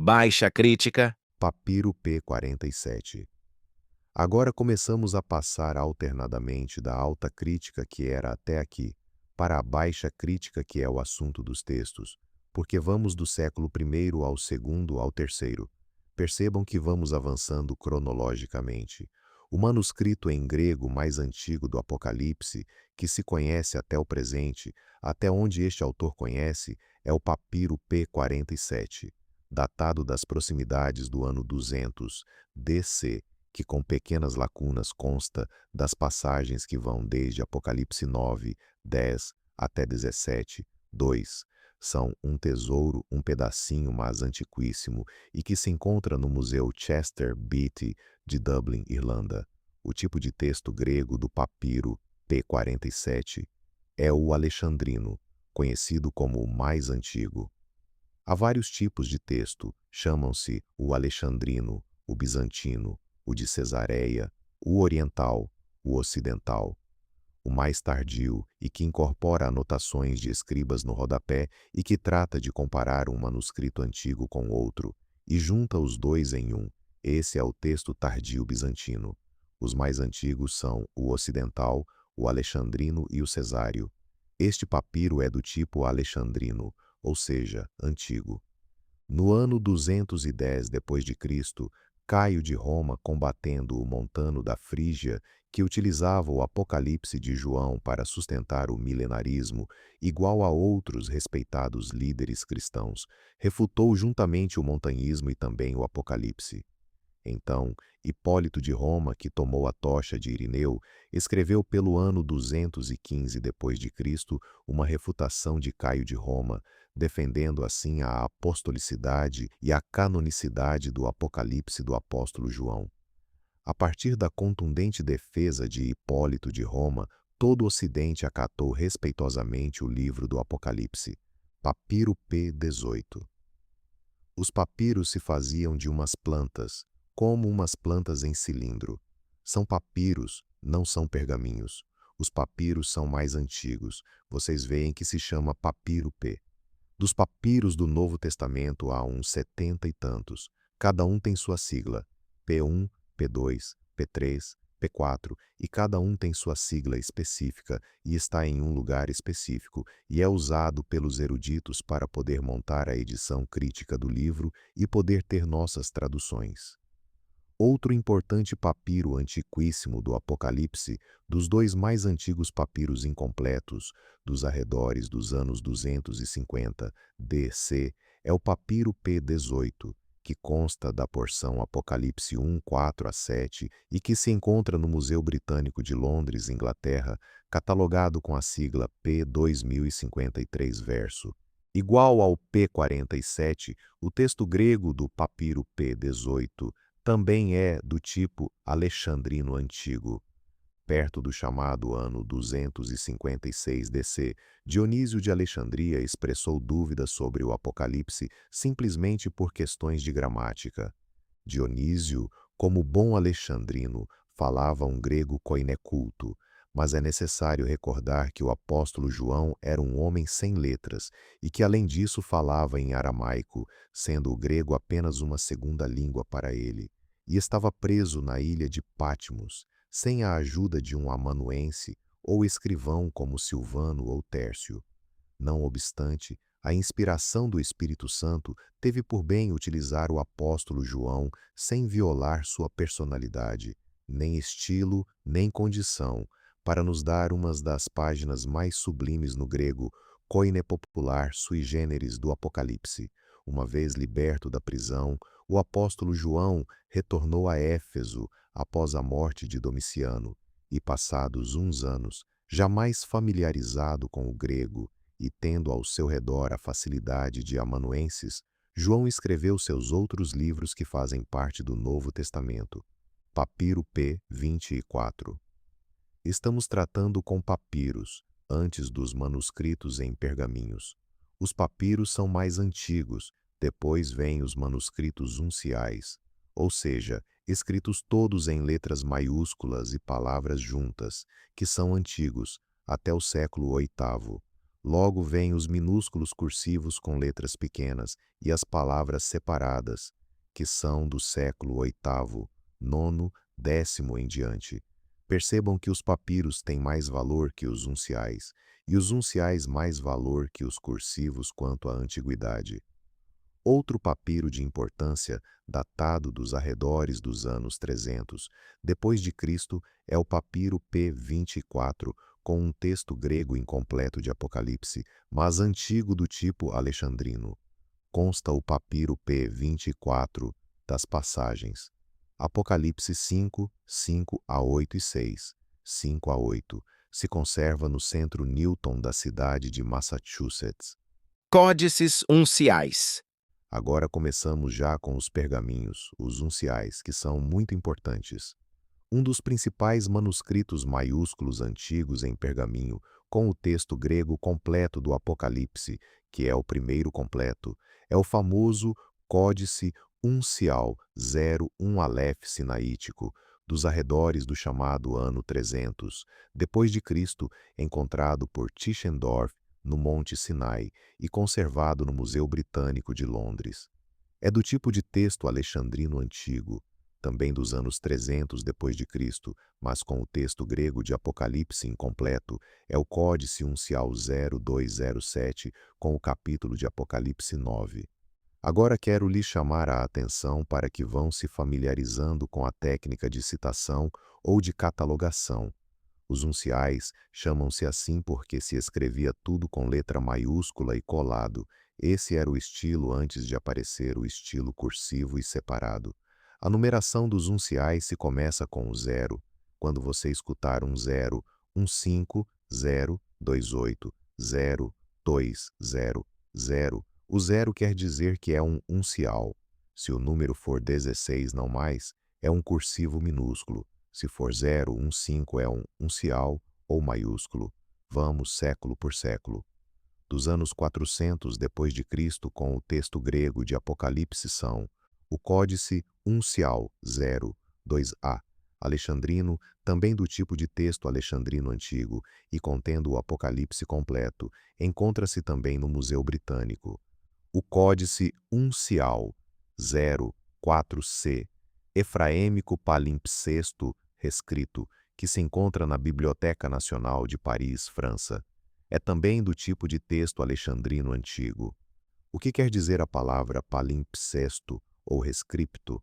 Baixa crítica. Papiro P47. Agora começamos a passar alternadamente da alta crítica que era até aqui, para a baixa crítica que é o assunto dos textos, porque vamos do século I ao segundo ao terceiro. Percebam que vamos avançando cronologicamente. O manuscrito em grego mais antigo do Apocalipse, que se conhece até o presente, até onde este autor conhece, é o Papiro P47, datado das proximidades do ano 200 DC, que com pequenas lacunas consta das passagens que vão desde Apocalipse 9, 10 até 17, 2. São um tesouro, um pedacinho, mas antiquíssimo, e que se encontra no Museu Chester Beatty de Dublin, Irlanda. O tipo de texto grego do papiro P47 é o alexandrino, conhecido como o mais antigo. Há vários tipos de texto, chamam-se o alexandrino, o bizantino, o de Cesareia, o oriental, o ocidental. O mais tardio e que incorpora anotações de escribas no rodapé e que trata de comparar um manuscrito antigo com outro, e junta os dois em um. Esse é o texto tardio bizantino. Os mais antigos são o ocidental, o alexandrino e o cesário. Este papiro é do tipo alexandrino, ou seja, antigo. No ano 210 depois de Cristo, Caio de Roma, combatendo o Montano da Frígia, que utilizava o Apocalipse de João para sustentar o milenarismo, igual a outros respeitados líderes cristãos, refutou juntamente o montanismo e também o Apocalipse. Então, Hipólito de Roma, que tomou a tocha de Irineu, escreveu pelo ano 215 depois de Cristo uma refutação de Caio de Roma, defendendo assim a apostolicidade e a canonicidade do Apocalipse do apóstolo João. A partir da contundente defesa de Hipólito de Roma, todo o Ocidente acatou respeitosamente o livro do Apocalipse. Papiro P18. Os papiros se faziam de umas plantas, como umas plantas em cilindro. São papiros, não são pergaminhos. Os papiros são mais antigos. Vocês veem que se chama papiro P. Dos papiros do Novo Testamento há uns 70 e tantos. Cada um tem sua sigla. P1, P2, P3, P4, e cada um tem sua sigla específica e está em um lugar específico, e é usado pelos eruditos para poder montar a edição crítica do livro e poder ter nossas traduções. Outro importante papiro antiquíssimo do Apocalipse, dos dois mais antigos papiros incompletos, dos arredores dos anos 250 DC, é o papiro P18, que consta da porção Apocalipse 1, 4 a 7 e que se encontra no Museu Britânico de Londres, Inglaterra, catalogado com a sigla P2053 verso. Igual ao P47, o texto grego do papiro P18 também é do tipo alexandrino antigo. Perto do chamado ano 256 DC, Dionísio de Alexandria expressou dúvidas sobre o Apocalipse simplesmente por questões de gramática. Dionísio, como bom alexandrino, falava um grego koineculto, mas é necessário recordar que o apóstolo João era um homem sem letras e que além disso falava em aramaico, sendo o grego apenas uma segunda língua para ele, e estava preso na ilha de Patmos, sem a ajuda de um amanuense ou escrivão como Silvano ou Tércio. Não obstante, a inspiração do Espírito Santo teve por bem utilizar o apóstolo João sem violar sua personalidade, nem estilo, nem condição, para nos dar umas das páginas mais sublimes no grego, koine popular sui generis do Apocalipse. Uma vez liberto da prisão, o apóstolo João retornou a Éfeso após a morte de Domiciano, e passados uns anos, jamais familiarizado com o grego, e tendo ao seu redor a facilidade de amanuenses, João escreveu seus outros livros que fazem parte do Novo Testamento. Papiro P. 24. Estamos tratando com papiros, antes dos manuscritos em pergaminhos. Os papiros são mais antigos, depois vêm os manuscritos unciais, ou seja, escritos todos em letras maiúsculas e palavras juntas, que são antigos, até o século VIII. Logo vêm os minúsculos cursivos com letras pequenas e as palavras separadas, que são do século oitavo, nono, décimo em diante. Percebam que os papiros têm mais valor que os unciais, e os unciais mais valor que os cursivos quanto à antiguidade. Outro papiro de importância, datado dos arredores dos anos 300 depois de Cristo, é o papiro P24, com um texto grego incompleto de Apocalipse, mas antigo do tipo alexandrino. Consta o papiro P24 das passagens. Apocalipse 5, 5 a 8 e 6, 5 a 8, se conserva no centro Newton da cidade de Massachusetts. Códices unciais. Agora começamos já com os pergaminhos, os unciais, que são muito importantes. Um dos principais manuscritos maiúsculos antigos em pergaminho, com o texto grego completo do Apocalipse, que é o primeiro completo, é o famoso Códice Uncial 01 Aleph Sinaítico, dos arredores do chamado ano 300, depois de Cristo, encontrado por Tischendorf no Monte Sinai e conservado no Museu Britânico de Londres. É do tipo de texto alexandrino antigo, também dos anos 300 depois de Cristo, mas com o texto grego de Apocalipse incompleto, é o Códice Uncial 0207 com o capítulo de Apocalipse 9. Agora quero lhes chamar a atenção para que vão se familiarizando com a técnica de citação ou de catalogação. Os unciais chamam-se assim porque se escrevia tudo com letra maiúscula e colado. Esse era o estilo antes de aparecer o estilo cursivo e separado. A numeração dos unciais se começa com o zero. Quando você escutar um zero, um 5, 0, 2, 8, 0, 2, 0, 0, o zero quer dizer que é um uncial. Se o número for 16 não mais, é um cursivo minúsculo. Se for 0, um 5 é um uncial ou maiúsculo. Vamos século por século. Dos anos 400 depois de Cristo com o texto grego de Apocalipse são o Códice Uncial 0, 2a, alexandrino, também do tipo de texto alexandrino antigo e contendo o Apocalipse completo, encontra-se também no Museu Britânico. O Códice Uncial 0, 4c, efraêmico palimpsesto reescrito, que se encontra na Biblioteca Nacional de Paris, França. É também do tipo de texto alexandrino antigo. O que quer dizer a palavra palimpsesto ou rescripto?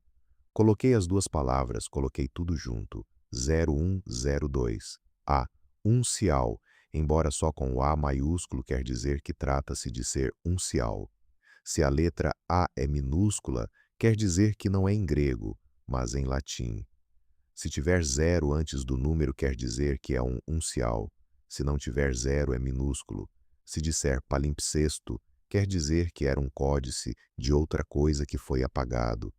Coloquei as duas palavras, coloquei tudo junto. 0102. A. Uncial, embora só com o A maiúsculo quer dizer que trata-se de ser uncial. Se a letra A é minúscula, quer dizer que não é em grego, mas em latim. Se tiver zero antes do número, quer dizer que é um uncial. Se não tiver zero, é minúsculo. Se disser palimpsesto, quer dizer que era um códice de outra coisa que foi apagado.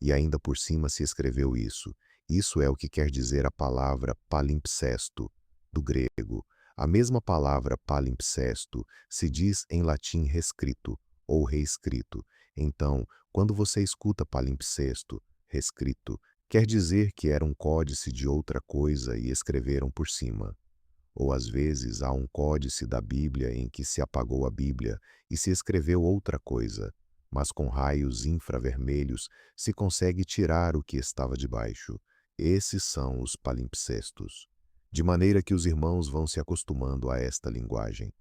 E ainda por cima se escreveu isso. Isso é o que quer dizer a palavra palimpsesto, do grego. A mesma palavra palimpsesto se diz em latim reescrito ou reescrito. Então, quando você escuta palimpsesto, reescrito, quer dizer que era um códice de outra coisa e escreveram por cima. Ou às vezes há um códice da Bíblia em que se apagou a Bíblia e se escreveu outra coisa, mas com raios infravermelhos se consegue tirar o que estava debaixo. Esses são os palimpsestos. De maneira que os irmãos vão se acostumando a esta linguagem.